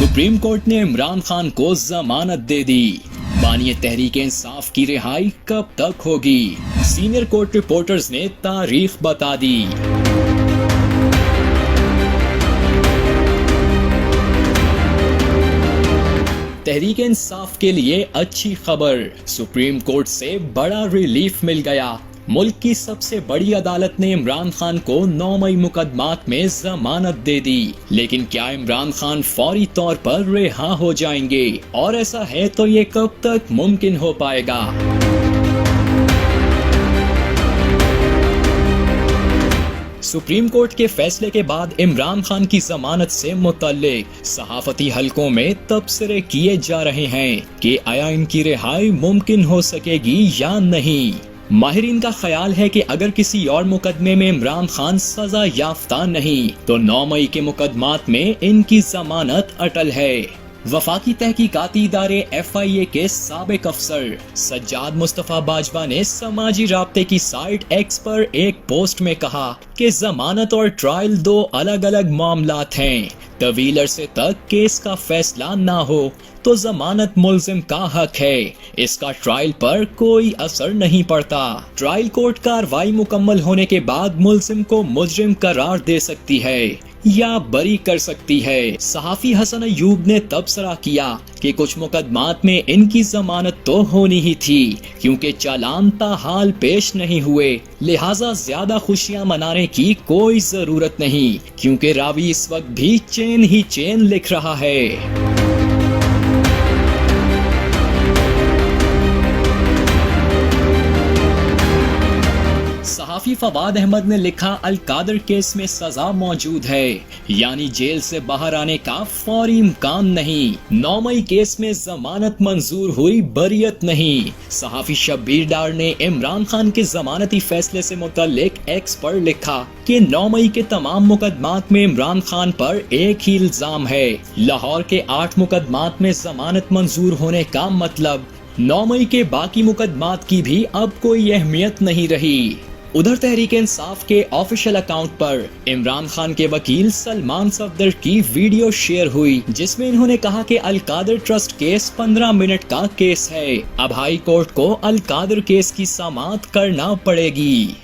Supreme court ने इमरान खान को जमानत दे दी। बानी तहरीक इंसाफ की रिहाई कब तक होगी? सीनियर कोर्ट रिपोर्टर्स ने तारीख बता दी। तहरीक इंसाफ के लिए अच्छी खबर, सुप्रीम कोर्ट से बड़ा रिलीफ मिल गया। मुल्क की सबसे बड़ी अदालत ने इमरान खान को 9 मई मुकदमात में जमानत दे दी। लेकिन क्या इमरान खान फौरी तौर पर रिहा हो जाएंगे? और ऐसा है तो ये कब तक मुमकिन हो पाएगा? सुप्रीम कोर्ट के फैसले के बाद इमरान खान की जमानत से मुतल्लिक सहाफती हलकों में तबसरे किए जा रहे हैं कि आया इनकी रिहाई मुमकिन हो सकेगी या नहीं। माहिरीन का ख्याल है कि अगर किसी और मुकदमे में इमरान खान सजा याफ्ता नहीं तो 9 मई के मुकदमात में इनकी जमानत अटल है। वफाकी तहकीकाती इदारे FIA के साबिक अफसर सज्जाद मुस्तफा बाजवा ने समाजी राब्ते की साइट X पर एक पोस्ट में कहा कि जमानत और ट्रायल 2 अलग अलग मामलात हैं। तवील अरसे तक केस का फैसला ना हो तो जमानत मुल्जिम का हक है, इसका ट्रायल पर कोई असर नहीं पड़ता। ट्रायल कोर्ट कार्रवाई मुकम्मल होने के बाद मुल्जिम को मुजरिम करार दे सकती है या बरी कर सकती है। सहाफी हसन अयूब ने तबसरा किया कि कुछ मुकदमात में इनकी जमानत तो होनी ही थी, क्योंकि चालान ताहाल पेश नहीं हुए, लिहाजा ज्यादा खुशियां मनाने की कोई जरूरत नहीं, क्योंकि रावी इस वक्त भी चेन ही चेन लिख रहा है। सहाफी फवाद अहमद ने लिखा, अल-कादर केस में सजा मौजूद है, यानी जेल से बाहर आने का फौरी इम्कान नहीं। 9 मई केस में जमानत मंजूर हुई, बरियत नहीं। सहाफी शब्बीर डार ने इमरान खान के जमानती फैसले से मुतल्लिक X पर लिखा कि 9 मई के तमाम मुकदमात में इमरान खान पर एक ही इल्जाम है। लाहौर के 8 मुकदमात में जमानत मंजूर होने का मतलब 9 मई के बाकी मुकदमात की भी अब कोई अहमियत नहीं रही। उधर तहरीक इंसाफ के ऑफिशियल अकाउंट पर इमरान खान के वकील सलमान सफदर की वीडियो शेयर हुई, जिसमें इन्होंने कहा कि अल-कादर ट्रस्ट केस 15 मिनट का केस है, अब हाई कोर्ट को अल-कादर केस की समाअत करना पड़ेगी।